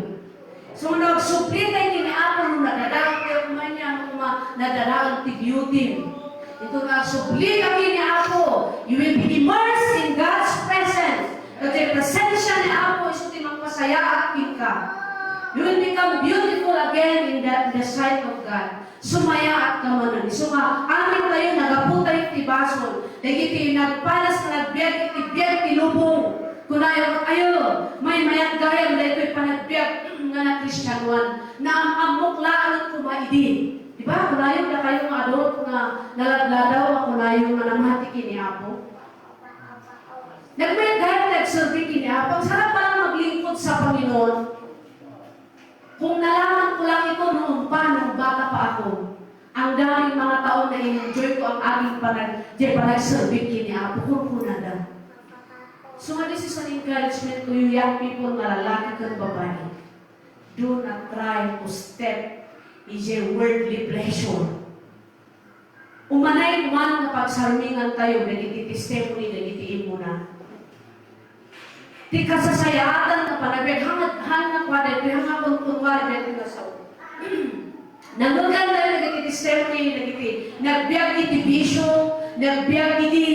So, nagsupli tayo ni Apo nung nadadaang kayo kumanya, nadadaang tigyutin. Ito nagsupli kami ni Apo. You will be immersed in God's presence. Kasi presensya ni Apo, isuti magpasaya at ka. You will become beautiful again in the sight of God. Sumaya at kamanan. So nga, amin tayo, nagaputay ti basol. Nagiti, nagpalas na nagbiag, itibiyag, tilubong. Kunayo, ayo, may mayat gayam, dahil ito'y panagbiag nga na Kristyanuan, na ang muklaan ko maidi. Diba? Kunayo na kayong adult na nalagladaw, kunayo na namati kini Apo. Nagmayat gayam, nagservi kini Apo. Ang sarap palang maglingkod sa Panginoon. Kung nalaman ko lang ito noong nung bata pa ako, ang daming mga taon na in-enjoy ko ang aking panag-serving kini Apo, kurkunada. So this is an encouragement to you young people na lalaki kang babae. Do not try to step in your worldly pleasure. Umanay man na pagsarmingan tayo, nagiti-testimony, nagitiin mo na. Di kasasayatan na panagbighangad-hang na kwa, dahil hanga kong tunwari dahil na sa Nanggugan tayo nagiti-testimony, nagbiag iti bisyo, nagbiag iti.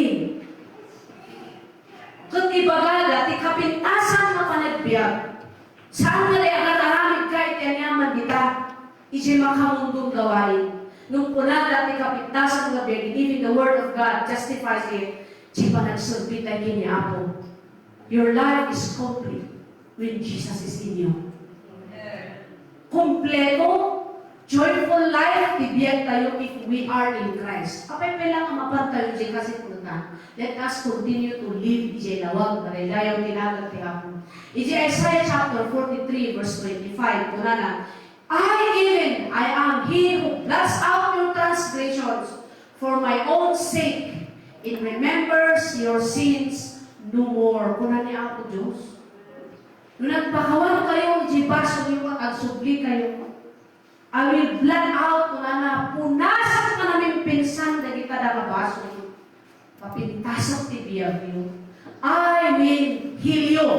Kung ibagada, ti kapintasan na panagbiag, saan nga rin ang nararamid ka iti anyaman kita, iti makamundong gawain. Nung punada, ti kapintasan nga biag, even the word of God justifies it, iti panagsurbi tayo kini Apo. Your life is complete when Jesus is in you. Kompleto, joyful life, tibiyag tayo if we are in Christ. Kapay lang ang mapantayo dyan kasi punta. Let us continue to live dyan lawag na rin. Dayaw tinagat ti ako. Iji Isaiah chapter 43 verse 25. Kuna na, I am he who blots out your transgressions for my own sake. It remembers your sins no more. Kuna ni ako Diyos. Nung nagpakawan kayo, di baso yung agsubli kayo. I will blot out kung na punasan ka namin pinsan na kita na kabaso. Papintasok ti biyag yun. I will heal you.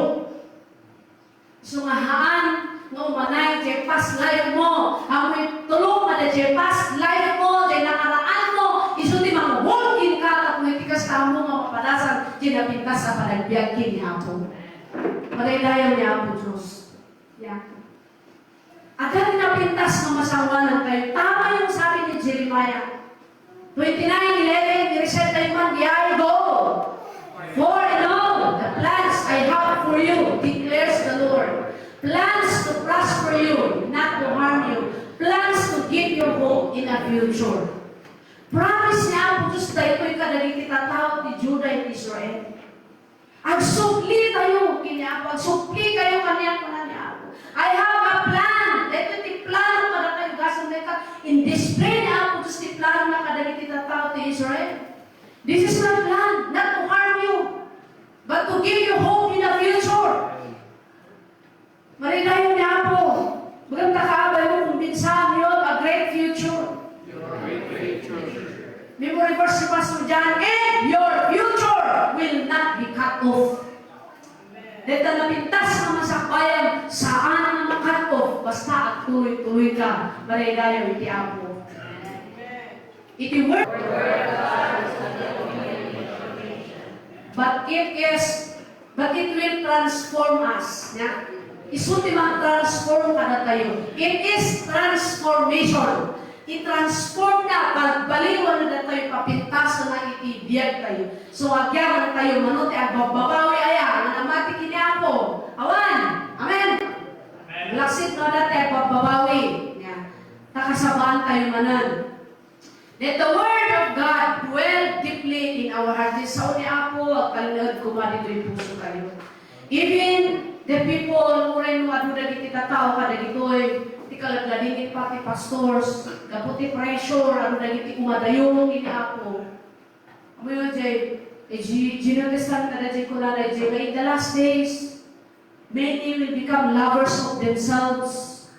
So nga haan, nga umanay, di past life mo. Ang may tulong ka na di past life mo, di nakaraan mo. Iso di mga walking ka, at may tikas ka mo nga mapalasan, di napintas sa panagbiagin ni Apo. Marilayaw ni Apo Diyos. Yeah. Agad napintas ng masawanan kayo. Tama yung sabi ni Jeremiah. 29:11, i-reset tayo man, I go. For I know the plans I have for you, declares the Lord. Plans to prosper you, not to harm you. Plans to give you hope in a future. Promise niya Apo Diyos na ito'y kadali kitatawag ni Judah at Israel. Agsupli tayo, kiniapo. Agsupli kayo kaniyang kaniyang. I have a plan. Ito ti plano kada kayo gasang neka. In display niya Apo Diyos ti plano na kadali kitatawag ni Israel. This is my plan, not to harm you, but to give you hope in the future. Marilayo niya Apo. Maganda kaabay mo kung binsahan yun, a great future. Memory verse si Pastor John, and your future will not be cut off. Dito napintas naman sa bayan, saan na cut off, basta at tuloy-tuloy ka, marilayo iti Apo. Iti word, but it will transform us. Yeah? Isuti mag-transform ka na tayo. It is transformation. I-transform na, pagbaliwan na tayo, papintas na itibiyag tayo. So, agyaman tayo, manuti, agbababawi aya, manamati kini Apo. Awan! Amen! Laksit na dati, agbababawi. Yeah. Takasabaan tayo manan. Let the Word of God dwell deeply in our heart. Sa ni Apo, at kalunod kumadito yung puso kayo. Even the people who rin wado na kita tao kada dito'y ti kalagladingit pati pastors, kaputi pressure, ano na iti umadayong ini Apo. Amo yun, Jay, ginundestan ka na Jay ko na Jay, in the last days, many will become lovers of themselves.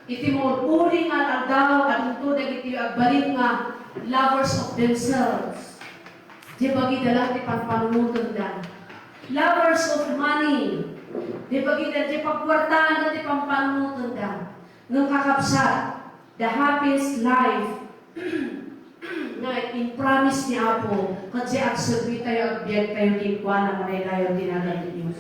Iti mo, uri nga daw, at ito na iti agbalik nga, lovers of themselves. Jay, bagi dalang ti panpanunutan da. Lovers of money. Di bagi da, Jay, pagkwartaan na ti panpanunutan da. Nung kakapsat, the happiest life na in-promise ni Apo, kasi agsabi tayo, agbiag tayo kinkwa na marilayo dinagal ni Diyos.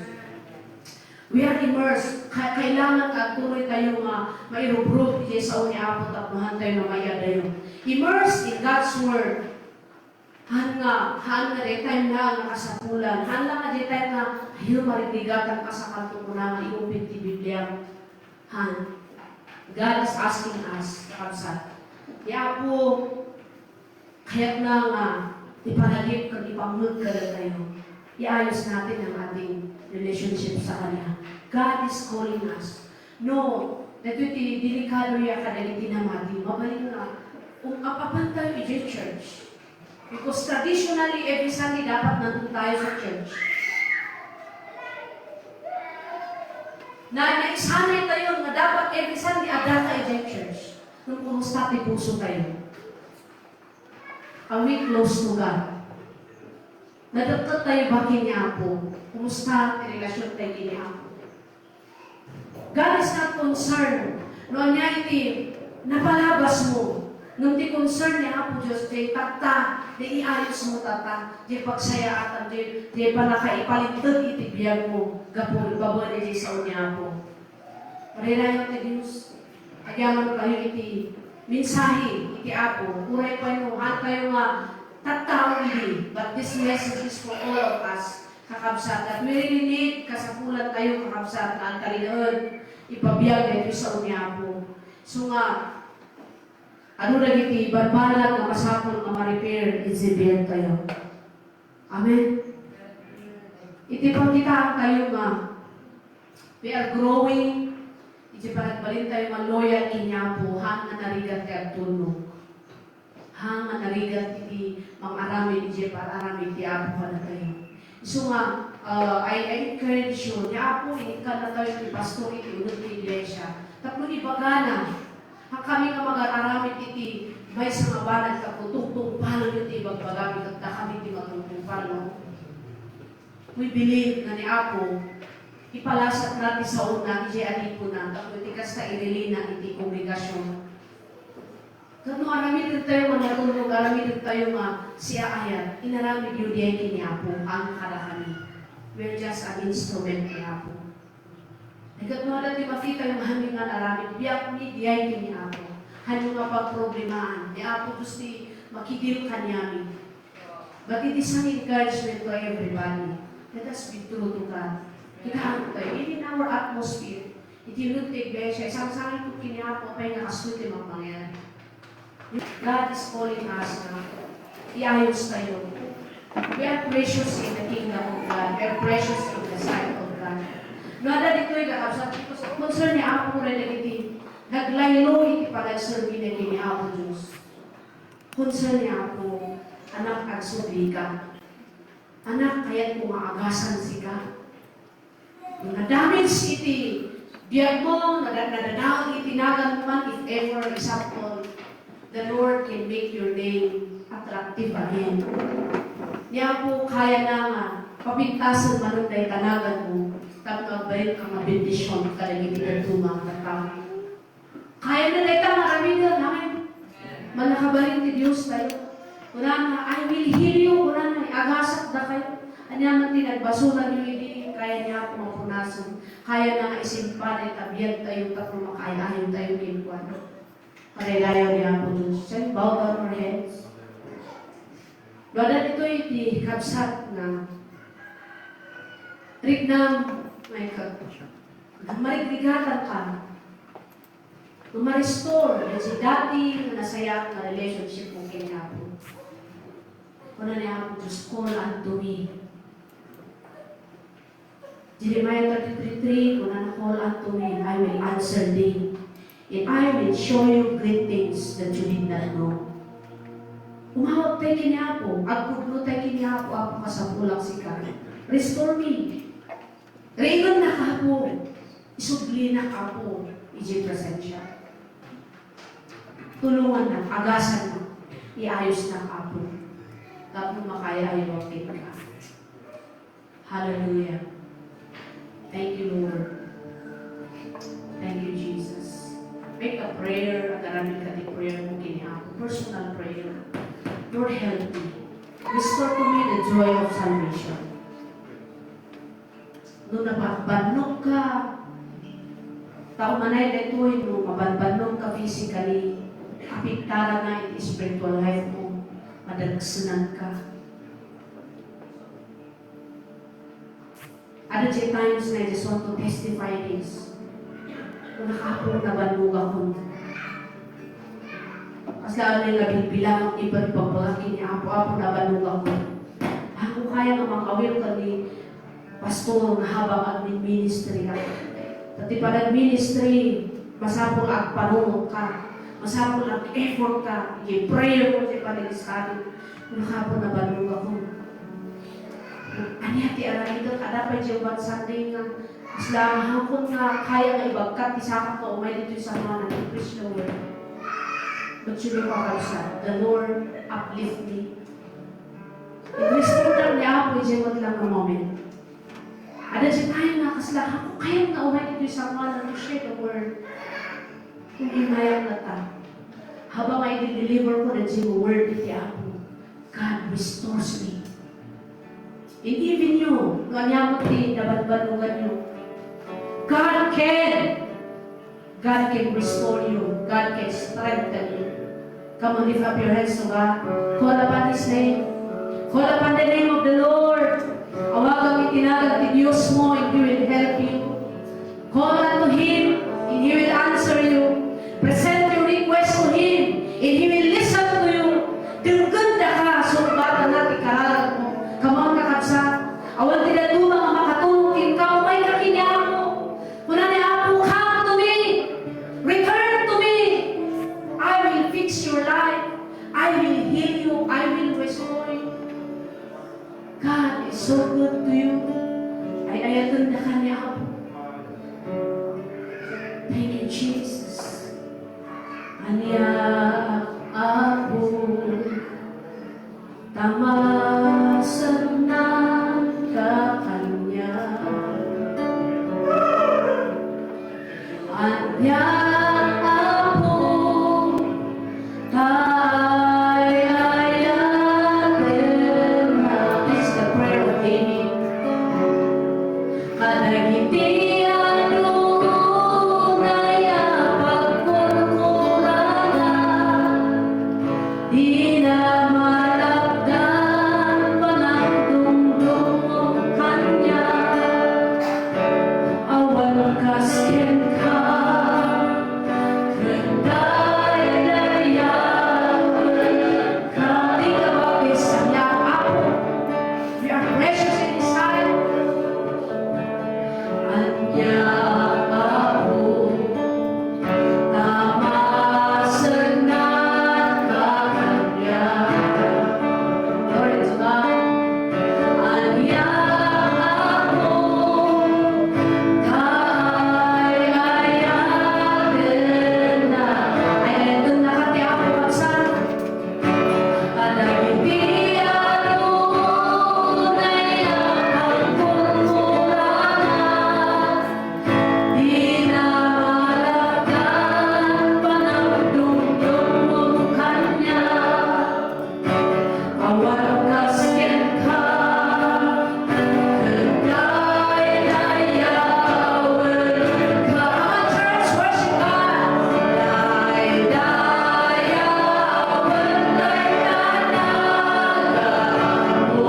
We are immersed. Kailangan katuloy tayo mairubrob sa ni Apo, tapmahan tayo na mayadayo. Immersed in God's Word. Han nga day time na nakasapulan. Han lang nga day time na ayaw marinigatan ka sa kanto mo na iupit ti Biblia. Han. God is asking us, kapsat, kaya po, kaya't na ipanagip kag ipangmag ka na tayo. Iayos natin ang ating relationship sa Kanya. God is calling us. No, ito'y delikado ya kadaliti na mati. Mabalik nga, kung kapapan tayo i-church. Because traditionally, every Sunday dapat nandun tayo sa church. Na naisanay tayo na dapat every Sunday ada tayo sa church. Nung kumusta ti puso tayo. Are we close to God? Nadagkat tayo ba kini Apo? Kumusta ti relasyon tayo kini Apo? God is not concerned. Noon niya iti napalabas mo. Nung ti concern niya Apo Diyos, di takta, di iayos mo tata, di pagsayaatan, di panakaipalintag iti biyag mo. Gapul, babuan iti sa unya po. Parinayon ti Diyos. Agyaman kayo iti mensahe, iti Apo. Uray pa yun, kayo nga tattawin din. But this message is for all of us, kakabsat. At we really need kasapulan tayo, kakabsat, na ang kalinood, ipabiyag ito sa unya po. So nga, ano na iti, barbalag na masapol na ma-repair, izibiyag tayo. Amen? Iti pagkitaan tayo nga, we are growing, iti panagbalin tayo nga loyal inya po, hang na narigat kaya tulong. Hang na narigat iti mang arami, iti para arami, iti Apo ka na tayo. So nga, I encourage you, niya po, ka na tayo ni pastor iti, unod ni iglesia. Tapos ibagana, kami nga mag-aramit iti, may sa mga banag ka po, tungtong palo nyo iti ibagbagamit at kami iti magtungtong palo. We believe na ni Apo, ipalasat natin sa una, iti adipo na, tapos iti kasta irilina iti kongregasyon. Kano aramid din tayo manatulog, aramid din tayo siya ayat, inaramid yun diyan ni Apo, ang karahani. We're just an instrument ni Apo. Nagkat mo natin makita yung hamingan aramid, biyak ni diyan ni Apo. Hanyo nga pagproblemahan, ni Apo gusti makigil kanyami. But it is an encouragement to everybody. Let us be true to God. Kitahan tayo, in our atmosphere, itinod tayo iglesia, isang sangin ko kiniapo, pa'y nakasuti magpangyari. God is calling us na iayos tayo. We are precious in the kingdom of God. We are precious in the sight of God. Nada dito yung kakabsat ko sa concern ni Apo rin na iti. Naglaylo iti pag-serve na kini Apo Diyos. Concern ni Apo, anak at subi ka. Anak, kaya't kung maagasan sika. Yung nadamage iti, biyag mo, nadadawag itinagan mo man, if ever, example, the Lord can make your name attractive again. Niya po kaya na nga, papintasan man ang tanagan mo, tapos magbayad ka mabindisyon ka lang itinatuma ng tao. Kaya na tayo marami na namin. Manakabalin ni Diyos tayo. Wala na, I will heal you, wala na, agasat na kayo. Anyaman tinagbasuran yung hindi, kaya niya ako mapunasan. Kaya na nga isimpan at abiyad tayo, tapos makailayon tayo kinkuan. Kailayo niya po Diyos. So, bow down our heads. Wala dito yung kapsat na rignam, may marigligatan ka. Ma-restore yung si dati na nasaya na relationship mo kanya po. Kuna niya po, just call unto me. Jeremiah 33:3, kuna na call unto me, I will answer thee. And I will show you great things that you did not know. Umawag tayo kanya po, agpugno tayo kanya po, ako kasapulang si Kari. Restore me. Ringan na ka po. Isugli na ka po. Iji presensya. Tulungan na, agasan na. Iayos na ka po. Tapos makaya ayawakin ka. Hallelujah. Thank you, Lord. Thank you, Jesus. Make a prayer, agaramit ka di prayer mo kiniako. Personal prayer. Lord, help me. Restore to me the joy of salvation. Nung napabanok ka, tao manay na ito, nung mabanbanok ka physically, apiktara na yung spiritual life mo, madagsanan ka. Other times na I just want to testify this. Kung nakapong nabanlog ako. Mas lalo na yung bilang ang iba't pagpagakin niya, apo-apo nabanlog ako. Ako kaya nga makawil ka ni pastor na habang administry ka. Pati pa nag-ministry, masapol ang panunod ka. Masapol ang effort ka. Yung prayer mo sa panilisanin. Kung nakapong nabanlog ako. Ani hati aray ito, ada pa dyan ba't Sunday nga, isla hapon nga kaya nga ibagkat, isakap ka umay dito sa mga nag-preach the word. But you know kakausan, the Lord uplift me. I-restore lang niya ako, dyan lang ng moment. Ada dyan tayo nga, kasla ako kaya nga umay dito sa mga nag-share the word. Hindi mayang nata. Habang ay deliver ko na dyan word dito ako, God restores me. Hindi even you, kanyamot din, nabanbanugan nyo. God can restore you. God can strengthen you. Come on, lift up your hands to God. Call upon His name. Call upon the name of the Lord. Awagang itinagal ni Diyos mo, and He will help you. Call unto Him, and He will answer you. Present your request to Him, and He will listen to you. Tinuganda ka, sumbatan natin kahalag mo. Come on, kakabsa. Awan tinadu mga makatulong ikaw, may kakinya mo. Kuna niya po, come to me. Return to me. I will fix your life. I will heal you. I will restore you. God is so good to you. Ay ayatun na kanya ako. Thank you, Jesus. Anya ako tamasan ng kakanya. Anya ako ayayatin na. This is the prayer of David. Kadagiti ano naya pagkukurangan, di na malagdan pa ng dungdung kanya. Awan kasken ka, kenday layawan ka. Di ka bagay sa niyang ako. We are precious in His sight. Anya ako tamasan ng kakanya. Glory to God. Anya ako ayayatin na. Ayayatin na kati ako pagsan. Kadagiti ano naya pagkukurangan, di na malagdan pa ng dungdung kanya. Awan kasken ka, kenday layawan ka. Come on, church, worship God. Dayawan kay kanalaga mo.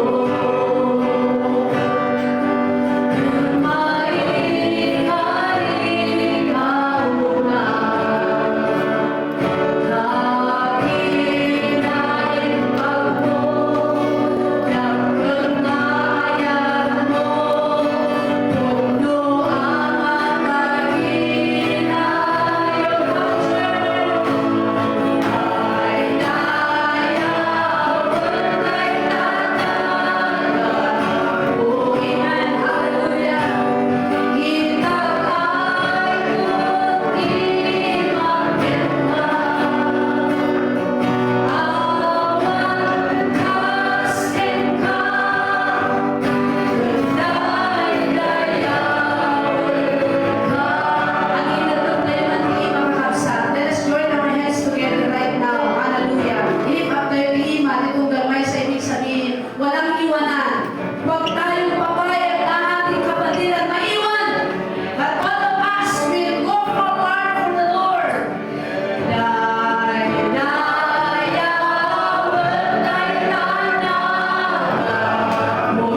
Let us join our hands together right now. Hallelujah. Lift up tayo iima, itong gamay sa ibig sabihin, walang iwanan. Huwag tayong papayag na ating kapatid at maiwan. But all of us will go forward for the Lord. Dayawan kay kanalaga mo.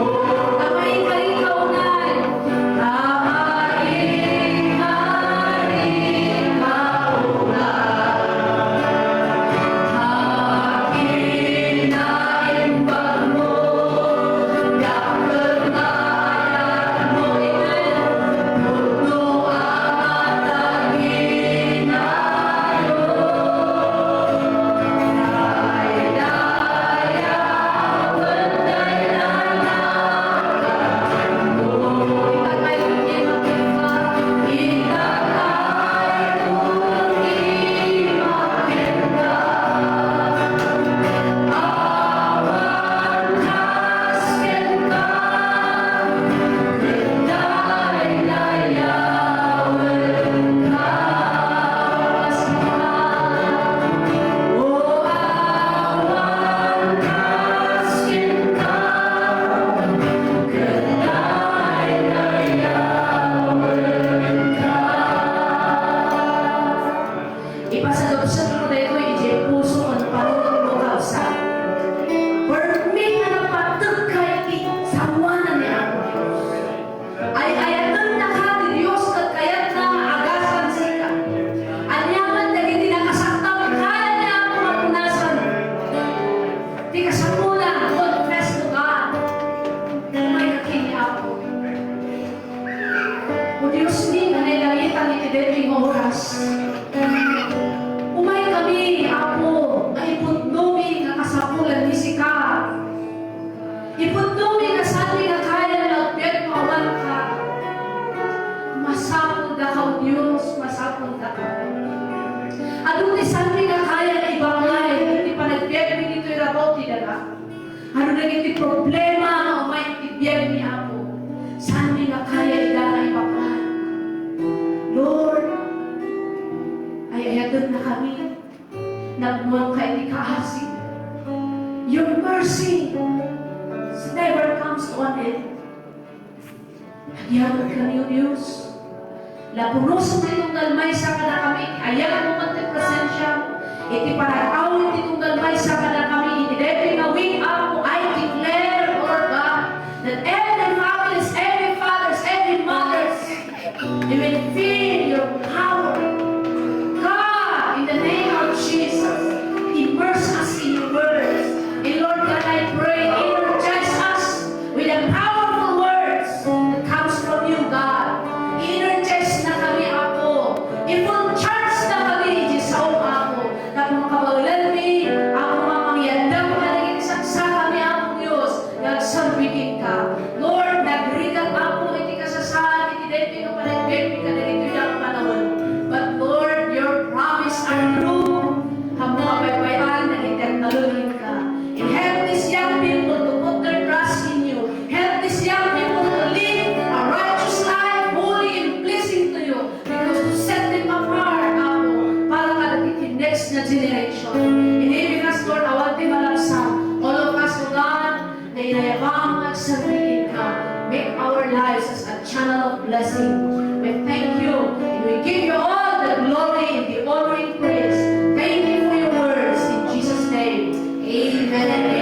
Tamain ka rin kaunan. Tamain ka rin kaunan. Hakinaimpan mo, dakengayan mo imen, puno ang ataginayo. Dayawan kay kanalaga mo. Itagay kundi magkima, itagay kundi magkima. Awan kasken ka, kenday layawan ka. O awan kasken ka, kenday layawan ka. Ipasadopsyon mo na ito, ijay puso ang panunong mo kausa. Permi nga napatagkay ki sawanan ni ako. Ay ayatan na ka ni Diyos kayat na agasan sika. Anyaman na hindi nakasaktaw kaya niya ako mapunasan. Di kasamulan, confess to God. Umay kakini ako. O Diyos ni, nanaylangitan ni Tidedring oras. Umay kami ako, ay putnumi nga kasapulan ni Sika. Iputnumi nga sa ating pray niya ako. Saan may nakaya ilalay baklan. Lord, ay ayagod na kami. Nagmuang kay di kaasi. Your mercy never comes to an end. Nagyagod kami yung Diyos. Lapunos mo itong galmay sa kana kami. Ayagan mo man itong presensya mo. Iti parag-awit itong galmay sa kana kami. Iti depi na wing up mo. I declare, Lord God, that every families, every fathers, every mothers, they will feel your power. God, in the name of Jesus, immerse us in your words. And Lord God, I pray, energize us with the powerful words that comes from you, God. Energize na kami ako. I-full charge na kami sa ako. Na kung kabagulan mi, ako mamangyandang sa kami ako Diyos. Nagsambitin ka. Lord, nagrigat ako, iti kasasahan, iti deti ka panagpemi ka na ito yung panahon. But Lord, your promise are true. Hamo kabaybayan na itinalulin ka. And help these young people to put their trust in you. Help these young people to live a righteous life, holy and pleasing to you. Because to set them apart, ako, para ka next na generation. Inibig us, Lord, awal di malamsam. All of us, O God, na inayabang at sabihin ka. Make our lives as a channel of blessing. We thank you, and we give you all the glory and the honor and praise. Thank you for your words. In Jesus' name, amen and